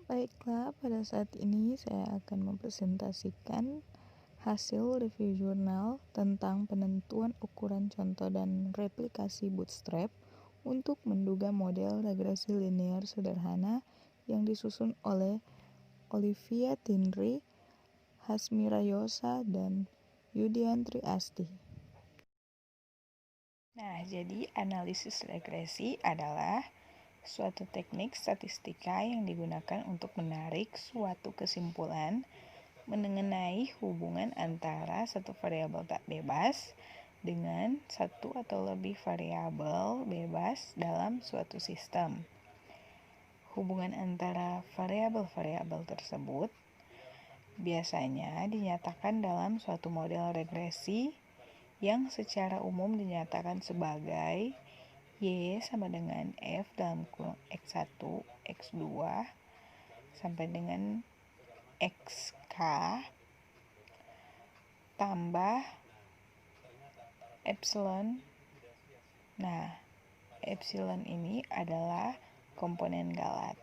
Baiklah, pada saat ini saya akan mempresentasikan hasil review jurnal tentang penentuan ukuran contoh dan replikasi bootstrap untuk menduga model regresi linear sederhana yang disusun oleh Olivia Tindri, Hasmi Rayosa, dan Yudiantri Asti. Nah, jadi analisis regresi adalah suatu teknik statistika yang digunakan untuk menarik suatu kesimpulan mengenai hubungan antara satu variabel tak bebas dengan satu atau lebih variabel bebas dalam suatu sistem. Hubungan antara variabel-variabel tersebut biasanya dinyatakan dalam suatu model regresi yang secara umum dinyatakan sebagai Y sama dengan F dalam kurung X1, X2 sampai dengan XK tambah epsilon. Nah, epsilon ini adalah komponen galat.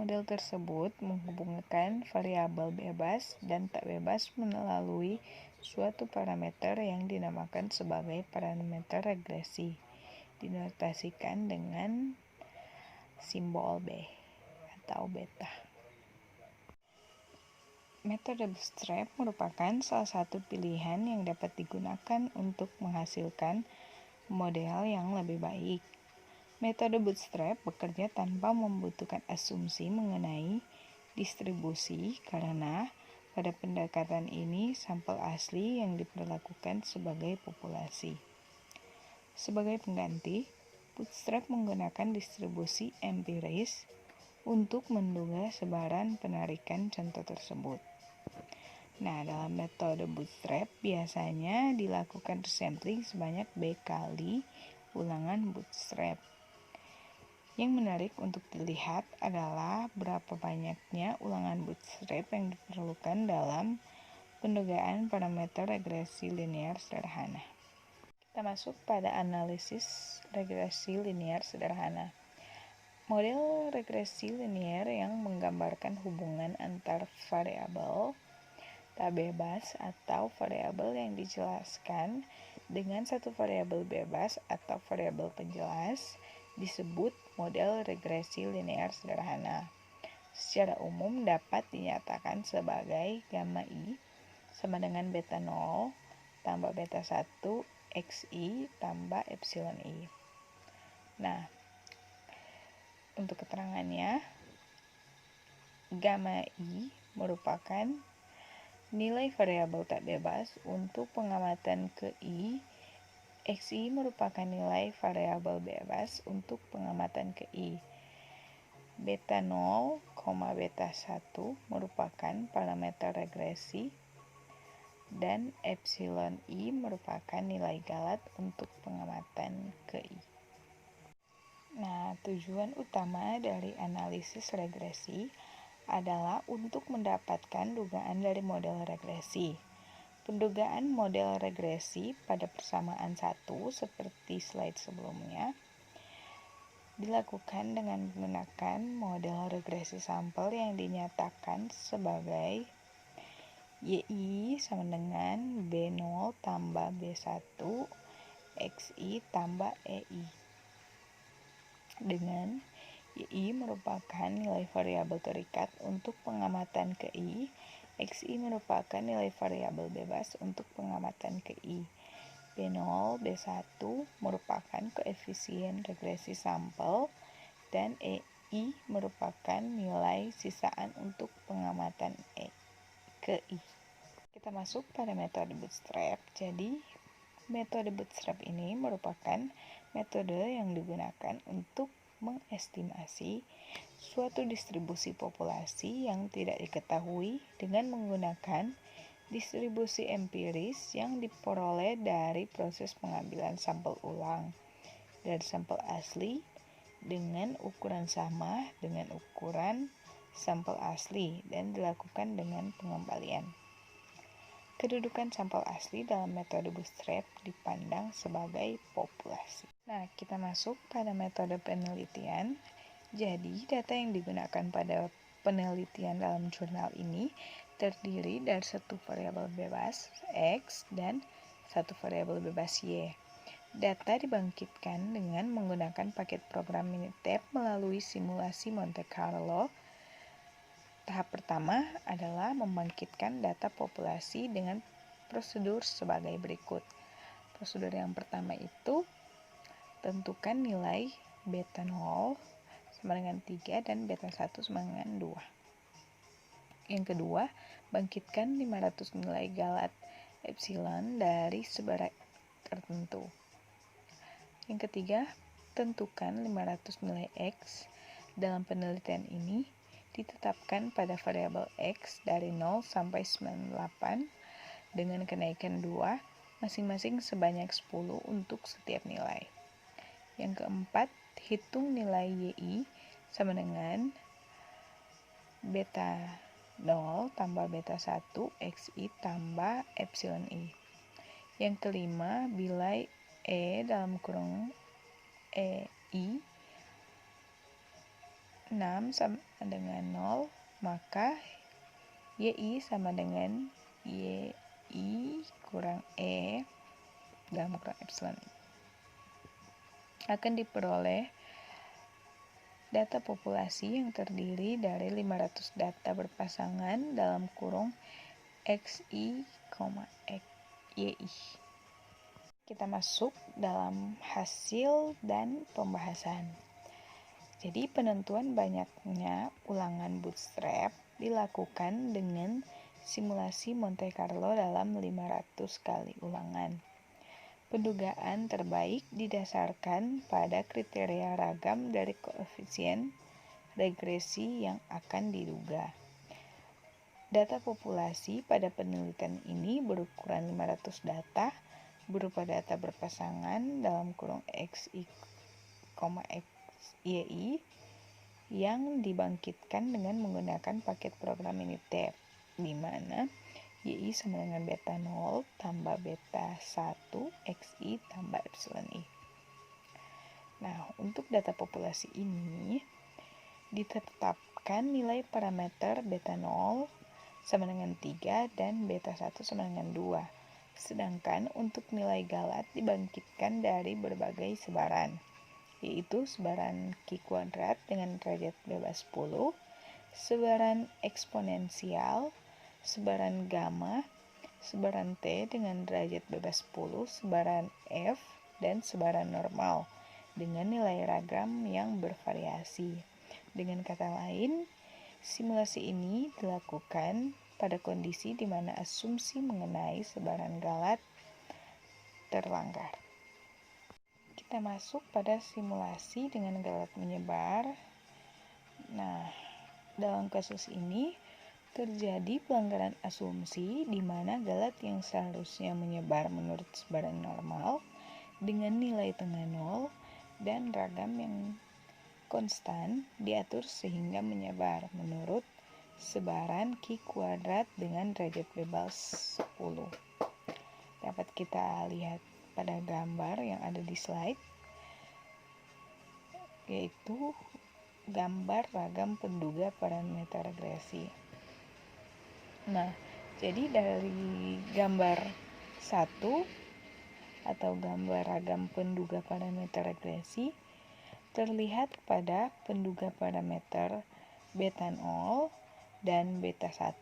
Model tersebut menghubungkan variabel bebas dan tak bebas melalui suatu parameter yang dinamakan sebagai parameter regresi, dinotasikan dengan simbol B atau beta. Metode bootstrap merupakan salah satu pilihan yang dapat digunakan untuk menghasilkan model yang lebih baik. Metode bootstrap bekerja tanpa membutuhkan asumsi mengenai distribusi karena pada pendekatan ini sampel asli yang diperlakukan sebagai populasi. Sebagai pengganti, bootstrap menggunakan distribusi empiris untuk menduga sebaran penarikan contoh tersebut. Nah, dalam metode bootstrap biasanya dilakukan sampling sebanyak B kali ulangan bootstrap. Yang menarik untuk dilihat adalah berapa banyaknya ulangan bootstrap yang diperlukan dalam pendugaan parameter regresi linear sederhana. Kita masuk pada analisis regresi linear sederhana. Model regresi linear yang menggambarkan hubungan antar variabel tak bebas atau variabel yang dijelaskan dengan satu variabel bebas atau variabel penjelas disebut model regresi linear sederhana. Secara umum dapat dinyatakan sebagai gamma I sama dengan beta 0 tambah beta 1 xi tambah epsilon I. Nah, untuk keterangannya, gamma I merupakan nilai variabel tak bebas untuk pengamatan ke I. Xi merupakan nilai variabel bebas untuk pengamatan ke I. Beta 0, beta 1 merupakan parameter regresi dan epsilon I merupakan nilai galat untuk pengamatan ke I. Nah, tujuan utama dari analisis regresi adalah untuk mendapatkan dugaan dari model regresi. Pendugaan model regresi pada persamaan 1 seperti slide sebelumnya dilakukan dengan menggunakan model regresi sampel yang dinyatakan sebagai YI sama dengan B0 tambah B1 XI tambah EI, dengan YI merupakan nilai variabel terikat untuk pengamatan ke I. Xi merupakan nilai variabel bebas untuk pengamatan ke I. B0, B1 merupakan koefisien regresi sampel dan EI merupakan nilai sisaan untuk pengamatan ke I. Kita masuk pada metode bootstrap. Jadi, metode bootstrap ini merupakan metode yang digunakan untuk mengestimasi suatu distribusi populasi yang tidak diketahui dengan menggunakan distribusi empiris yang diperoleh dari proses pengambilan sampel ulang dari sampel asli dengan ukuran sama dengan ukuran sampel asli dan dilakukan dengan pengembalian. Kedudukan sampel asli dalam metode bootstrap dipandang sebagai populasi. Nah, kita masuk pada metode penelitian. Jadi, data yang digunakan pada penelitian dalam jurnal ini terdiri dari satu variabel bebas X dan satu variabel bebas Y. Data dibangkitkan dengan menggunakan paket program Minitab melalui simulasi Monte Carlo. Tahap pertama adalah membangkitkan data populasi dengan prosedur sebagai berikut. Prosedur yang pertama itu tentukan nilai beta 0 sama dengan 3 dan beta 1 sama dengan 2. Yang kedua, bangkitkan 500 nilai galat epsilon dari sebaran tertentu. Yang ketiga, tentukan 500 nilai X. Dalam penelitian ini ditetapkan pada variabel X dari 0 sampai 98 dengan kenaikan 2 masing-masing sebanyak 10 untuk setiap nilai. Yang keempat, hitung nilai YI sama dengan beta 0 tambah beta 1 XI tambah epsilon I. Yang kelima, bila E dalam kurung EI 6 sama dengan 0, maka YI sama dengan YI kurang E dalam kurang epsilon I. Akan diperoleh data populasi yang terdiri dari 500 data berpasangan dalam kurung XI, YI. Kita masuk dalam hasil dan pembahasan. Jadi penentuan banyaknya ulangan bootstrap dilakukan dengan simulasi Monte Carlo dalam 500 kali ulangan. Pendugaan terbaik didasarkan pada kriteria ragam dari koefisien regresi yang akan diduga. Data populasi pada penelitian ini berukuran 500 data berupa data berpasangan dalam kurung XI, XYI yang dibangkitkan dengan menggunakan paket program Minitab, di mana YI sama dengan beta 0 tambah beta 1 XI tambah epsilon I. Nah, untuk data populasi ini ditetapkan nilai parameter beta 0 sama dengan 3 dan beta 1 sama dengan 2. Sedangkan untuk nilai galat dibangkitkan dari berbagai sebaran, yaitu sebaran Q kuadrat dengan derajat bebas 10, sebaran eksponensial, sebaran gamma, sebaran T dengan derajat bebas 10, sebaran F, dan sebaran normal dengan nilai ragam yang bervariasi. Dengan kata lain, simulasi ini dilakukan pada kondisi di mana asumsi mengenai sebaran galat terlanggar. Kita masuk pada simulasi dengan galat menyebar. Nah, dalam kasus ini terjadi pelanggaran asumsi di mana galat yang seharusnya menyebar menurut sebaran normal dengan nilai tengah 0 dan ragam yang konstan diatur sehingga menyebar menurut sebaran Q kuadrat dengan derajat bebas 10. Dapat kita lihat pada gambar yang ada di slide, yaitu gambar ragam penduga parameter regresi. Nah, jadi dari gambar 1 atau gambar ragam penduga parameter regresi terlihat pada penduga parameter beta 0 dan beta 1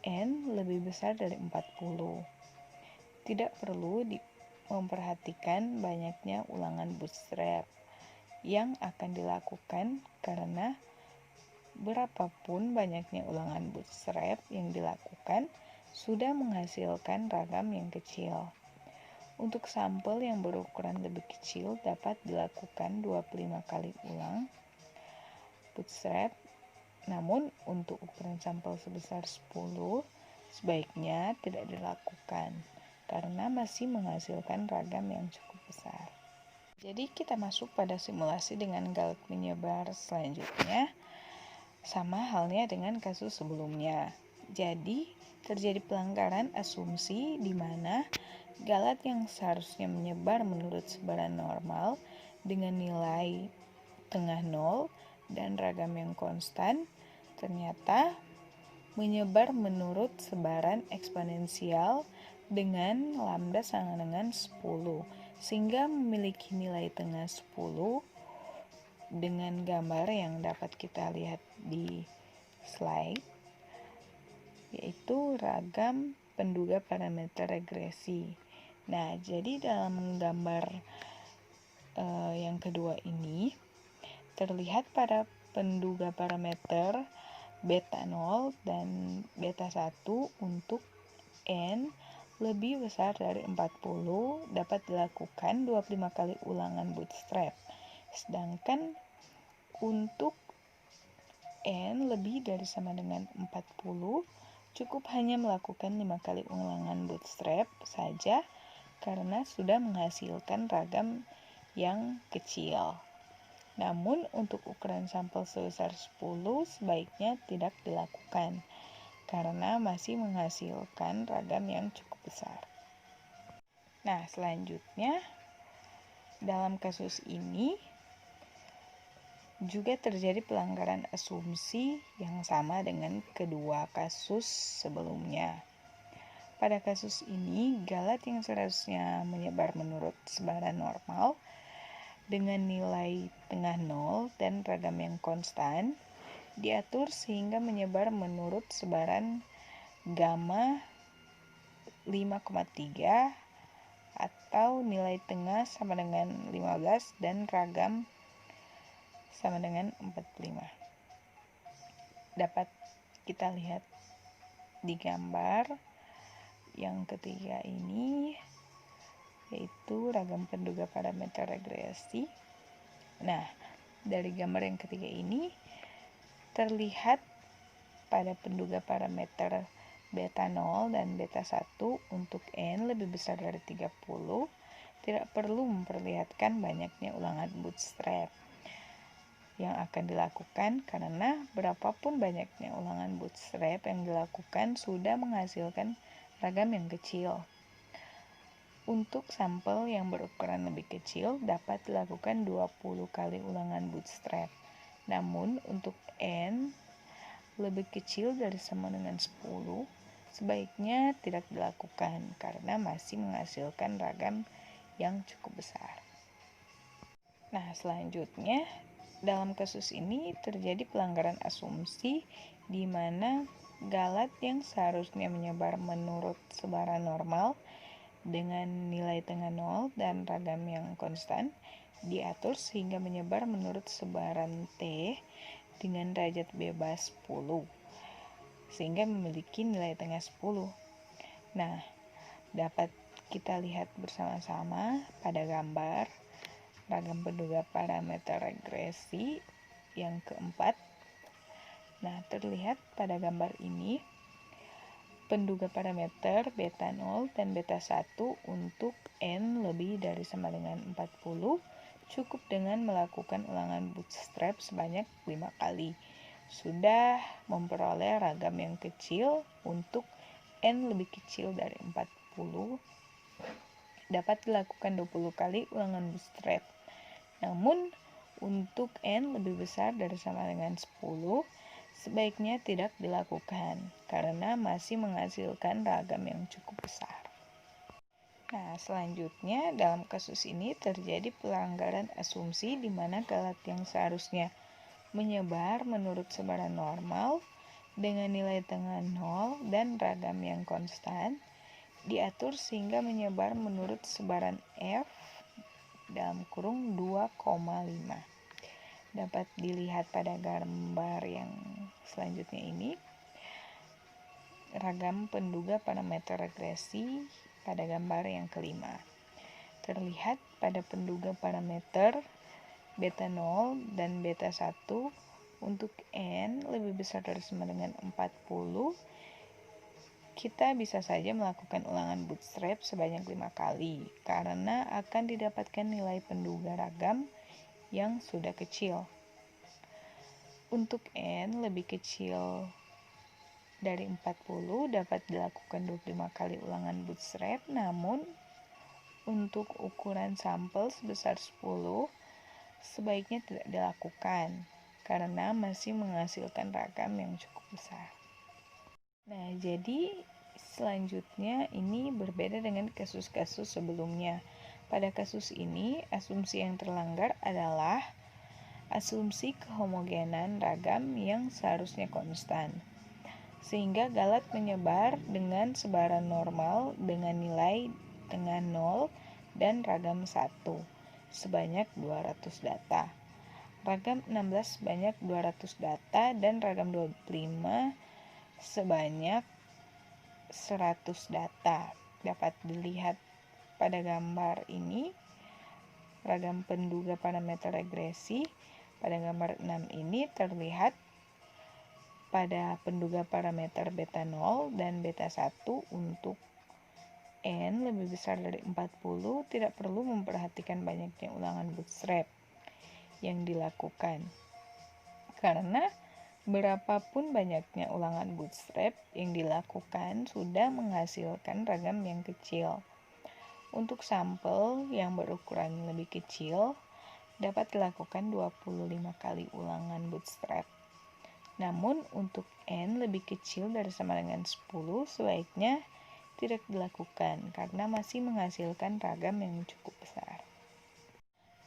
N lebih besar dari 40. Tidak perlu memperhatikan banyaknya ulangan bootstrap yang akan dilakukan karena berapapun banyaknya ulangan bootstrap yang dilakukan sudah menghasilkan ragam yang kecil. Untuk sampel yang berukuran lebih kecil dapat dilakukan 25 kali ulang bootstrap, namun untuk ukuran sampel sebesar 10 sebaiknya tidak dilakukan karena masih menghasilkan ragam yang cukup besar. Jadi kita masuk pada simulasi dengan galat menyebar selanjutnya. Sama halnya dengan kasus sebelumnya. Jadi, terjadi pelanggaran asumsi di mana galat yang seharusnya menyebar menurut sebaran normal dengan nilai tengah 0 dan ragam yang konstan ternyata menyebar menurut sebaran eksponensial dengan lambda sama dengan 10, sehingga memiliki nilai tengah 10 dengan gambar yang dapat kita lihat di slide, yaitu ragam penduga parameter regresi. Nah, jadi dalam gambar yang kedua ini terlihat pada penduga parameter beta 0 dan beta 1 untuk n lebih besar dari 40 dapat dilakukan 25 kali ulangan bootstrap. Sedangkan untuk n lebih dari sama dengan 40 cukup hanya melakukan 5 kali ulangan bootstrap saja karena sudah menghasilkan ragam yang kecil. Namun untuk ukuran sampel sebesar 10 sebaiknya tidak dilakukan karena masih menghasilkan ragam yang cukup besar. Nah, selanjutnya dalam kasus ini juga terjadi pelanggaran asumsi yang sama dengan kedua kasus sebelumnya. Pada kasus ini, galat yang seharusnya menyebar menurut sebaran normal dengan nilai tengah 0 dan ragam yang konstan diatur sehingga menyebar menurut sebaran gamma 5,3 atau nilai tengah sama dengan 15 dan ragam sama dengan 45. Dapat kita lihat di gambar yang ketiga ini, yaitu ragam penduga parameter regresi. Nah, dari gambar yang ketiga ini terlihat pada penduga parameter beta 0 dan beta 1 untuk n lebih besar dari 30 tidak perlu memperlihatkan banyaknya ulangan bootstrap yang akan dilakukan karena berapapun banyaknya ulangan bootstrap yang dilakukan sudah menghasilkan ragam yang kecil. Untuk sampel yang berukuran lebih kecil dapat dilakukan 20 kali ulangan bootstrap. Namun untuk n lebih kecil dari sama dengan 10, sebaiknya tidak dilakukan karena masih menghasilkan ragam yang cukup besar. Nah, selanjutnya dalam kasus ini terjadi pelanggaran asumsi di mana galat yang seharusnya menyebar menurut sebaran normal dengan nilai tengah 0 dan ragam yang konstan diatur sehingga menyebar menurut sebaran T dengan derajat bebas 10 sehingga memiliki nilai tengah 10. Nah, dapat kita lihat bersama-sama pada gambar ragam penduga parameter regresi yang keempat. Nah, terlihat pada gambar ini penduga parameter beta 0 dan beta 1 untuk n lebih dari sama dengan 40 cukup dengan melakukan ulangan bootstrap sebanyak 5 kali. Sudah memperoleh ragam yang kecil untuk n lebih kecil dari 40 dapat dilakukan 20 kali ulangan bootstrap. Namun untuk n lebih besar dari sama dengan 10 sebaiknya tidak dilakukan karena masih menghasilkan ragam yang cukup besar. Nah, selanjutnya dalam kasus ini terjadi pelanggaran asumsi di mana galat yang seharusnya menyebar menurut sebaran normal dengan nilai tengah 0 dan ragam yang konstan diatur sehingga menyebar menurut sebaran F dalam kurung 2,5. Dapat dilihat pada gambar yang selanjutnya ini ragam penduga parameter regresi pada gambar yang kelima. Terlihat pada penduga parameter beta 0 dan beta 1 untuk n lebih besar dari sama dengan 40 kita bisa saja melakukan ulangan bootstrap sebanyak 5 kali karena akan didapatkan nilai penduga ragam yang sudah kecil. Untuk n lebih kecil dari 40 dapat dilakukan 25 kali ulangan bootstrap, namun untuk ukuran sampel sebesar 10 sebaiknya tidak dilakukan karena masih menghasilkan ragam yang cukup besar. Nah, jadi selanjutnya ini berbeda dengan kasus-kasus sebelumnya. Pada kasus ini, asumsi yang terlanggar adalah asumsi kehomogenan ragam yang seharusnya konstan. Sehingga galat menyebar dengan sebaran normal dengan nilai dengan 0 dan ragam 1 sebanyak 200 data. Ragam 16 sebanyak 200 data dan ragam 25 sebanyak 100 data. Dapat dilihat pada gambar ini ragam penduga parameter regresi. Pada gambar 6 ini terlihat pada penduga parameter beta 0 dan beta 1 untuk n lebih besar dari 40 tidak perlu memperhatikan banyaknya ulangan bootstrap yang dilakukan. Karena berapapun banyaknya ulangan bootstrap yang dilakukan sudah menghasilkan ragam yang kecil. Untuk sampel yang berukuran lebih kecil dapat dilakukan 25 kali ulangan bootstrap. Namun untuk n lebih kecil dari sama dengan 10 sebaiknya tidak dilakukan karena masih menghasilkan ragam yang cukup besar.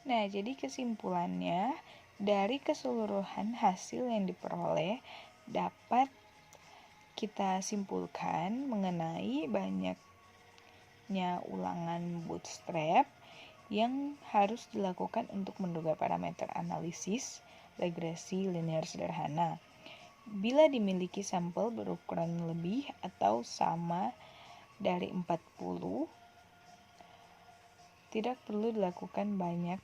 Nah, jadi kesimpulannya dari keseluruhan hasil yang diperoleh dapat kita simpulkan mengenai banyaknya ulangan bootstrap yang harus dilakukan untuk menduga parameter analisis regresi linear sederhana. Bila dimiliki sampel berukuran lebih atau sama dari 40, tidak perlu dilakukan banyak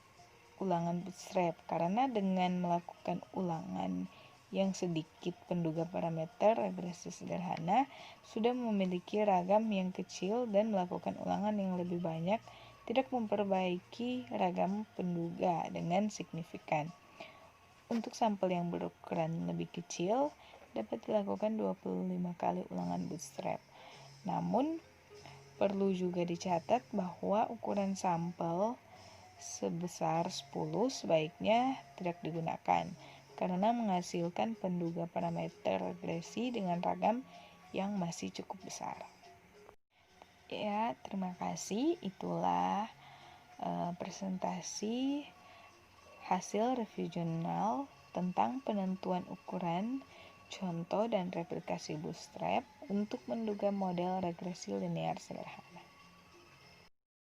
ulangan bootstrap karena dengan melakukan ulangan yang sedikit penduga parameter regresi sederhana sudah memiliki ragam yang kecil dan melakukan ulangan yang lebih banyak tidak memperbaiki ragam penduga dengan signifikan. Untuk sampel yang berukuran lebih kecil dapat dilakukan 25 kali ulangan bootstrap. Namun perlu juga dicatat bahwa ukuran sampel sebesar 10 sebaiknya tidak digunakan karena menghasilkan penduga parameter regresi dengan ragam yang masih cukup besar. Ya, terima kasih. Itulah presentasi hasil review jurnal tentang penentuan ukuran, contoh dan replikasi bootstrap untuk menduga model regresi linear sederhana.